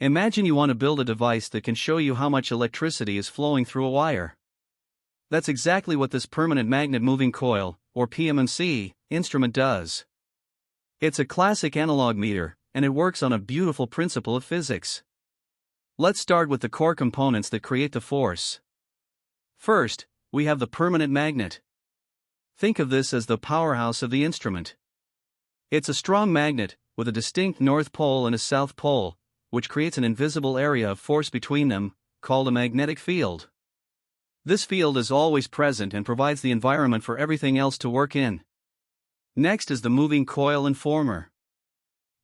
Imagine you want to build a device that can show you how much electricity is flowing through a wire. That's exactly what this permanent magnet moving coil, or PMMC, instrument does. It's a classic analog meter, and it works on a beautiful principle of physics. Let's start with the core components that create the force. First, we have the permanent magnet. Think of this as the powerhouse of the instrument. It's a strong magnet, with a distinct north pole and a south pole, which creates an invisible area of force between them, called a magnetic field. This field is always present and provides the environment for everything else to work in. Next is the moving coil and former.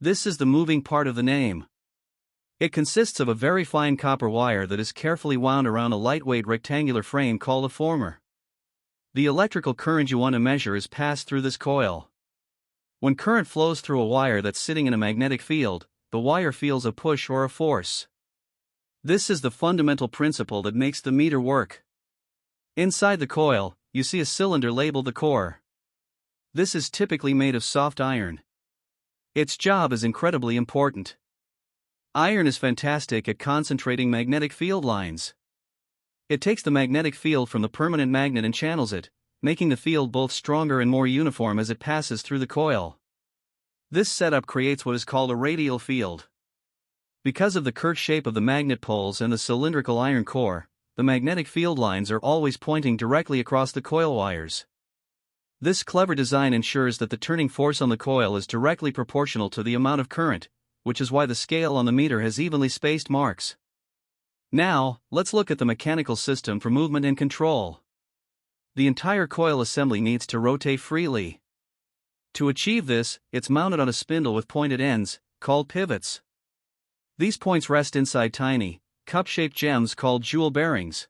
This is the moving part of the name. It consists of a very fine copper wire that is carefully wound around a lightweight rectangular frame called a former. The electrical current you want to measure is passed through this coil. When current flows through a wire that's sitting in a magnetic field, the wire feels a push or a force. This is the fundamental principle that makes the meter work. Inside the coil, you see a cylinder labeled the core. This is typically made of soft iron. Its job is incredibly important. Iron is fantastic at concentrating magnetic field lines. It takes the magnetic field from the permanent magnet and channels it, making the field both stronger and more uniform as it passes through the coil. This setup creates what is called a radial field. Because of the curved shape of the magnet poles and the cylindrical iron core, the magnetic field lines are always pointing directly across the coil wires. This clever design ensures that the turning force on the coil is directly proportional to the amount of current, which is why the scale on the meter has evenly spaced marks. Now, let's look at the mechanical system for movement and control. The entire coil assembly needs to rotate freely. To achieve this, it's mounted on a spindle with pointed ends, called pivots. These points rest inside tiny, cup-shaped gems called jewel bearings.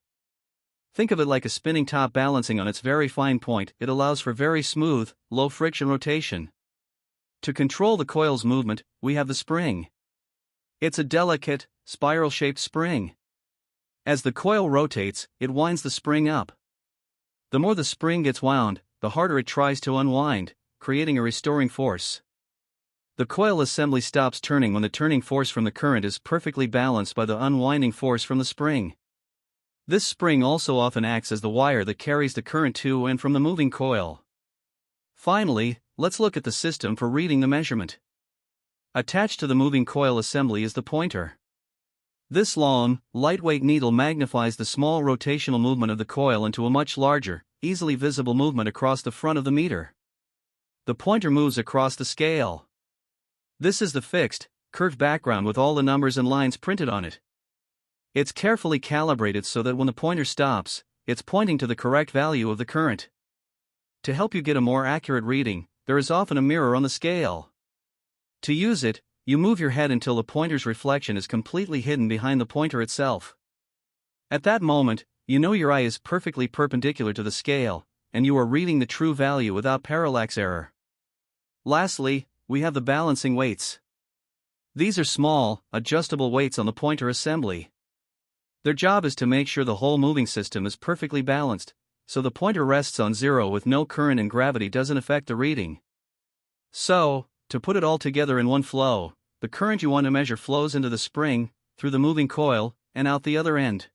Think of it like a spinning top balancing on its very fine point. It allows for very smooth, low-friction rotation. To control the coil's movement, we have the spring. It's a delicate, spiral-shaped spring. As the coil rotates, it winds the spring up. The more the spring gets wound, the harder it tries to unwind, creating a restoring force. The coil assembly stops turning when the turning force from the current is perfectly balanced by the unwinding force from the spring. This spring also often acts as the wire that carries the current to and from the moving coil. Finally, let's look at the system for reading the measurement. Attached to the moving coil assembly is the pointer. This long, lightweight needle magnifies the small rotational movement of the coil into a much larger, easily visible movement across the front of the meter. The pointer moves across the scale. This is the fixed, curved background with all the numbers and lines printed on it. It's carefully calibrated so that when the pointer stops, it's pointing to the correct value of the current. To help you get a more accurate reading, there is often a mirror on the scale. To use it, you move your head until the pointer's reflection is completely hidden behind the pointer itself. At that moment, you know your eye is perfectly perpendicular to the scale, and you are reading the true value without parallax error. Lastly, we have the balancing weights. These are small, adjustable weights on the pointer assembly. Their job is to make sure the whole moving system is perfectly balanced, so the pointer rests on zero with no current and gravity doesn't affect the reading. So, to put it all together in one flow, the current you want to measure flows into the spring, through the moving coil, and out the other end.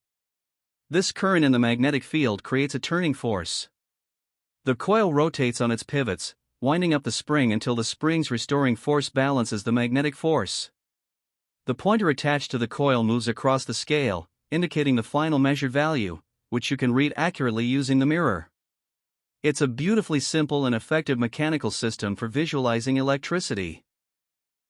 This current in the magnetic field creates a turning force. The coil rotates on its pivots, winding up the spring until the spring's restoring force balances the magnetic force. The pointer attached to the coil moves across the scale, indicating the final measured value, which you can read accurately using the mirror. It's a beautifully simple and effective mechanical system for visualizing electricity.